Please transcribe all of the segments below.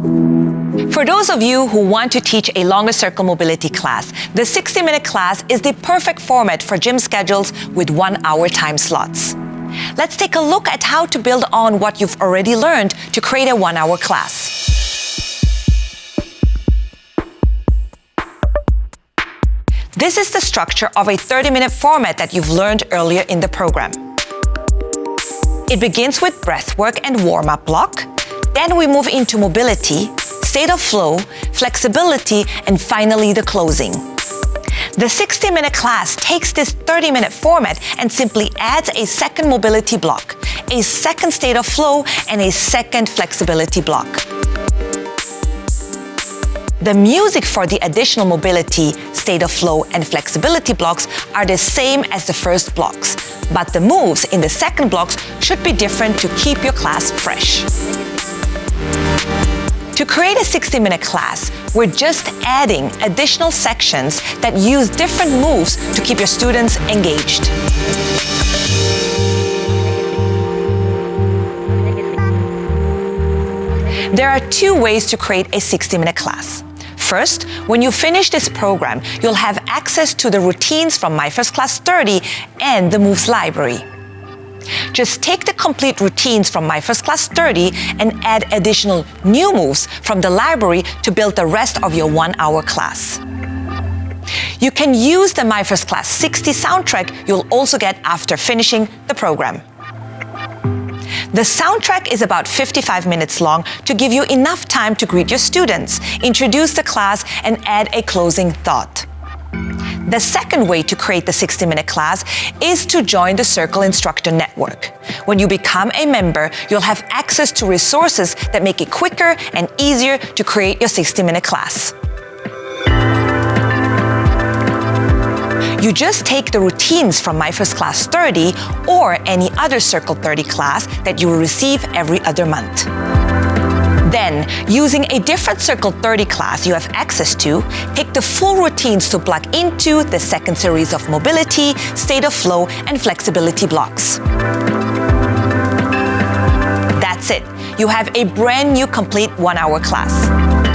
For those of you who want to teach a longer circle mobility class, the 60-minute class is the perfect format for gym schedules with 1-hour time slots. Let's take a look at how to build on what you've already learned to create a 1-hour class. This is the structure of a 30-minute format that you've learned earlier in the program. It begins with breathwork and warm-up block. Then we move into mobility, state of flow, flexibility, and finally the closing. The 60-minute class takes this 30-minute format and simply adds a second mobility block, a second state of flow, and a second flexibility block. The music for the additional mobility, state of flow, and flexibility blocks are the same as the first blocks, but the moves in the second blocks should be different to keep your class fresh. To create a 60-minute class, we're just adding additional sections that use different moves to keep your students engaged. There are two ways to create a 60-minute class. First, when you finish this program, you'll have access to the routines from My First Class 30 and the Moves library. Just take the complete routines from My First Class 30 and add additional new moves from the library to build the rest of your 1-hour class. You can use the My First Class 60 soundtrack you'll also get after finishing the program. The soundtrack is about 55 minutes long to give you enough time to greet your students, introduce the class, and add a closing thought. The second way to create the 60-minute class is to join the CIRCL Instructor Network. When you become a member, you'll have access to resources that make it quicker and easier to create your 60-minute class. You just take the routines from My First Class 30 or any other CIRCL 30 class that you will receive every other month. Then, using a different CIRCL 30 class you have access to, take the full routines to plug into the second series of mobility, state of flow, and flexibility blocks. That's it. You have a brand new complete 1-hour class.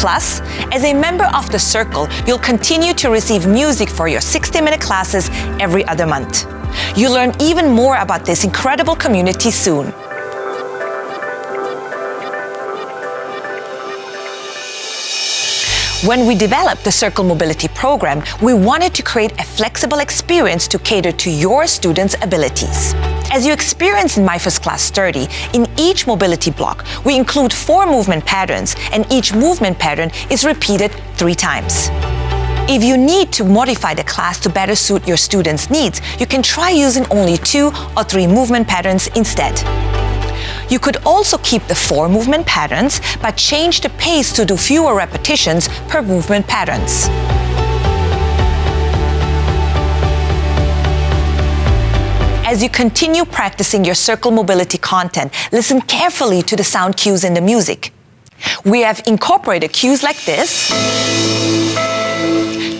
Plus, as a member of the CIRCL, you'll continue to receive music for your 60-minute classes every other month. You'll learn even more about this incredible community soon. When we developed the CIRCL Mobility program, we wanted to create a flexible experience to cater to your students' abilities. As you experienced in My First Class 30, in each mobility block, we include 4 movement patterns, and each movement pattern is repeated 3 times. If you need to modify the class to better suit your students' needs, you can try using only 2 or 3 movement patterns instead. You could also keep the 4 movement patterns, but change the pace to do fewer repetitions per movement patterns. As you continue practicing your CIRCL mobility content, listen carefully to the sound cues in the music. We have incorporated cues like this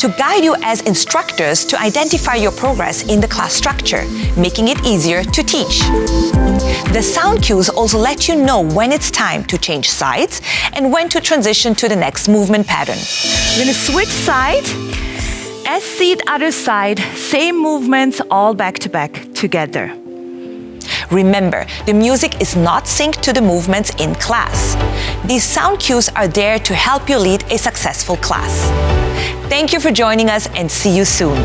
to guide you as instructors to identify your progress in the class structure, making it easier to teach. The sound cues also let you know when it's time to change sides and when to transition to the next movement pattern. We're going to switch side. As seat, other side, same movements, all back to back together. Remember, the music is not synced to the movements in class. These sound cues are there to help you lead a successful class. Thank you for joining us and see you soon.